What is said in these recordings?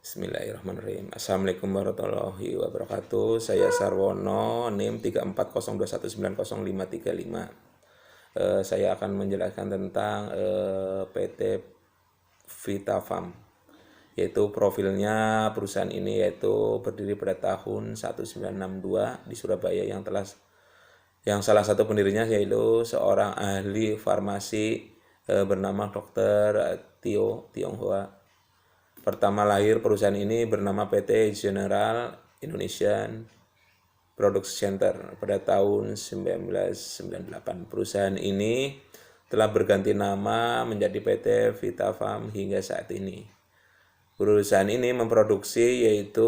Bismillahirrahmanirrahim. Assalamualaikum warahmatullahi wabarakatuh. Saya Sarwono, NIM 3402190535. Saya akan menjelaskan tentang PT Vita Farm, yaitu profilnya perusahaan ini yaitu berdiri pada tahun 1962 di Surabaya yang salah satu pendirinya yaitu seorang ahli farmasi bernama Dr. Tio Tionghoa. Pertama lahir perusahaan ini bernama PT General Indonesian Product Center pada tahun 1998. Perusahaan ini telah berganti nama menjadi PT Vita Farm hingga saat ini. Perusahaan ini memproduksi yaitu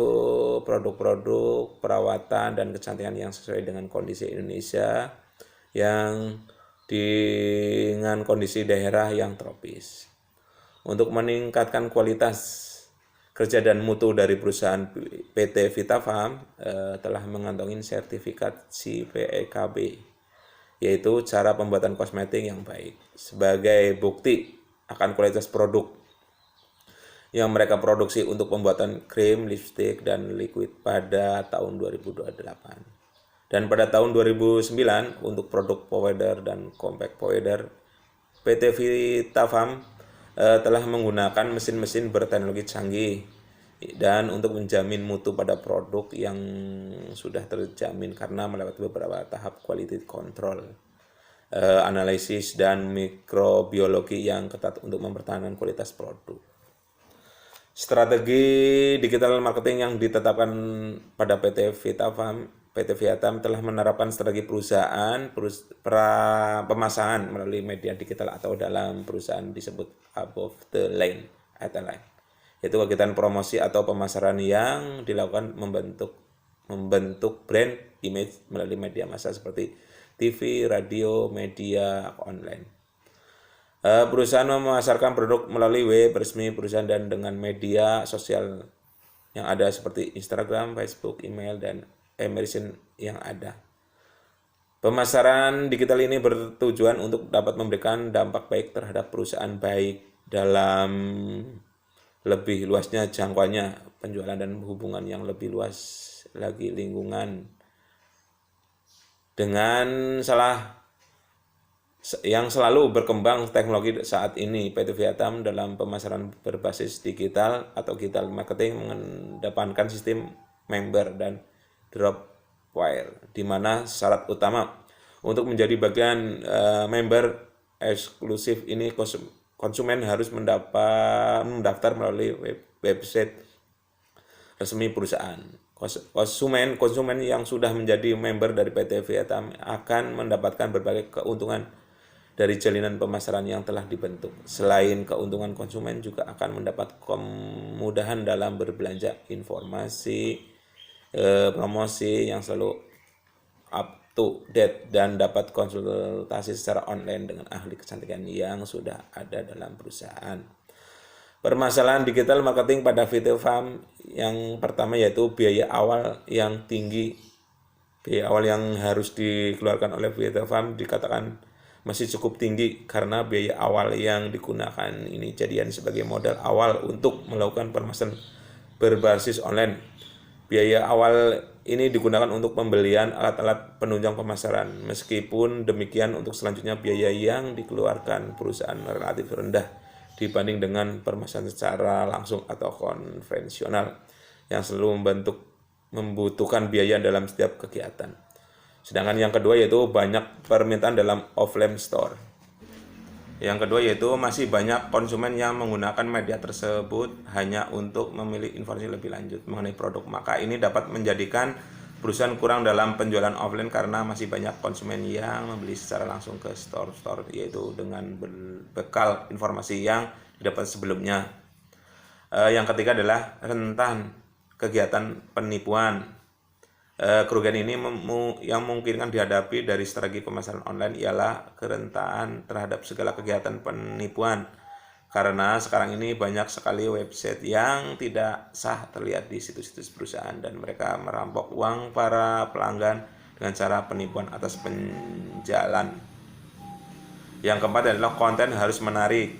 produk-produk perawatan dan kecantikan yang sesuai dengan kondisi Indonesia yang dengan kondisi daerah yang tropis. Untuk meningkatkan kualitas kerja dan mutu dari perusahaan PT Vita Farm telah mengantongi sertifikat CPEKB, yaitu cara pembuatan kosmetik yang baik. Sebagai bukti akan kualitas produk yang mereka produksi untuk pembuatan krim, lipstick, dan liquid pada tahun 2028. Dan pada tahun 2009 untuk produk powder dan compact powder, PT Vita Farm telah menggunakan mesin-mesin berteknologi canggih dan untuk menjamin mutu pada produk yang sudah terjamin karena melewati beberapa tahap quality control, analisis dan mikrobiologi yang ketat untuk mempertahankan kualitas produk. Strategi digital marketing yang ditetapkan pada PT Vita Farm telah menerapkan strategi pemasaran melalui media digital atau dalam perusahaan disebut above the line, yaitu kegiatan promosi atau pemasaran yang dilakukan membentuk brand image melalui media massa seperti TV, radio, media online. Perusahaan memasarkan produk melalui web resmi perusahaan dan dengan media sosial yang ada seperti Instagram, Facebook, email, dan e-medicine yang ada. Pemasaran digital ini bertujuan untuk dapat memberikan dampak baik terhadap perusahaan, baik dalam lebih luasnya jangkauannya penjualan dan hubungan yang lebih luas lagi lingkungan dengan yang selalu berkembang teknologi saat ini. PT Vita Farm dalam pemasaran berbasis digital atau digital marketing mengedepankan sistem member dan drop wire, di mana syarat utama untuk menjadi bagian member eksklusif ini konsumen harus mendaftar melalui website resmi perusahaan. Konsumen yang sudah menjadi member dari PT Vita Farm akan mendapatkan berbagai keuntungan dari jalinan pemasaran yang telah dibentuk. Selain keuntungan, konsumen juga akan mendapat kemudahan dalam berbelanja, informasi, promosi yang selalu up to date, dan dapat konsultasi secara online dengan ahli kecantikan yang sudah ada dalam perusahaan. Permasalahan digital marketing pada Vita Farm yang pertama yaitu biaya awal yang tinggi. Biaya awal yang harus dikeluarkan oleh Vita Farm dikatakan masih cukup tinggi karena biaya awal yang digunakan ini jadian sebagai modal awal untuk melakukan pemasaran berbasis online. Biaya awal ini digunakan untuk pembelian alat-alat penunjang pemasaran. Meskipun demikian, untuk selanjutnya biaya yang dikeluarkan perusahaan relatif rendah dibanding dengan pemasaran secara langsung atau konvensional yang selalu membutuhkan biaya dalam setiap kegiatan. Sedangkan yang kedua yaitu banyak permintaan dalam offline store. Yang kedua yaitu masih banyak konsumen yang menggunakan media tersebut hanya untuk memilih informasi lebih lanjut mengenai produk. Maka ini dapat menjadikan perusahaan kurang dalam penjualan offline karena masih banyak konsumen yang membeli secara langsung ke store-store, yaitu dengan bekal informasi yang didapat sebelumnya. Yang ketiga adalah rentan kegiatan penipuan. Kerugian ini yang mungkin dihadapi dari strategi pemasaran online ialah kerentanan terhadap segala kegiatan penipuan, karena sekarang ini banyak sekali website yang tidak sah terlihat di situs-situs perusahaan dan mereka merampok uang para pelanggan dengan cara penipuan atas penjualan. Yang keempat adalah konten harus menarik,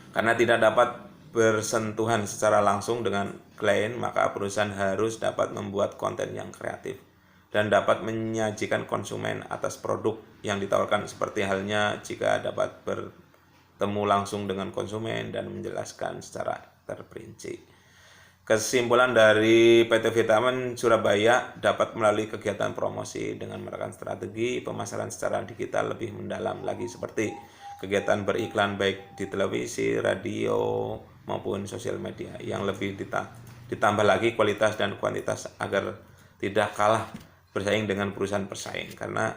karena tidak dapat bersentuhan secara langsung dengan klien, maka perusahaan harus dapat membuat konten yang kreatif dan dapat menyajikan konsumen atas produk yang ditawarkan, seperti halnya jika dapat bertemu langsung dengan konsumen dan menjelaskan secara terperinci. Kesimpulan dari PT Vitamin Surabaya dapat melalui kegiatan promosi dengan menerapkan strategi pemasaran secara digital lebih mendalam lagi, seperti kegiatan beriklan baik di televisi, radio, maupun sosial media, yang lebih ditambah lagi kualitas dan kuantitas agar tidak kalah bersaing dengan perusahaan pesaing. Karena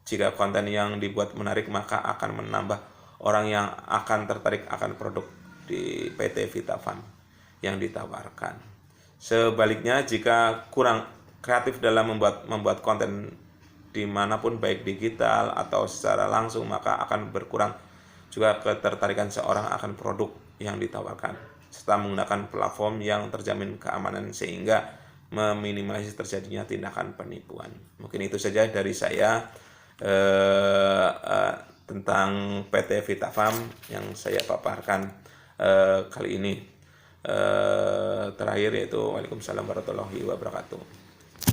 jika konten yang dibuat menarik, maka akan menambah orang yang akan tertarik akan produk di PT Vitafarm yang ditawarkan. Sebaliknya, jika kurang kreatif dalam membuat konten dimanapun baik digital atau secara langsung, maka akan berkurang juga ketertarikan seorang akan produk yang ditawarkan, serta menggunakan platform yang terjamin keamanan sehingga meminimalisir terjadinya tindakan penipuan. Mungkin itu saja dari saya tentang PT Vitafarm yang saya paparkan kali ini. Terakhir yaitu Waalaikumsalam warahmatullahi wabarakatuh.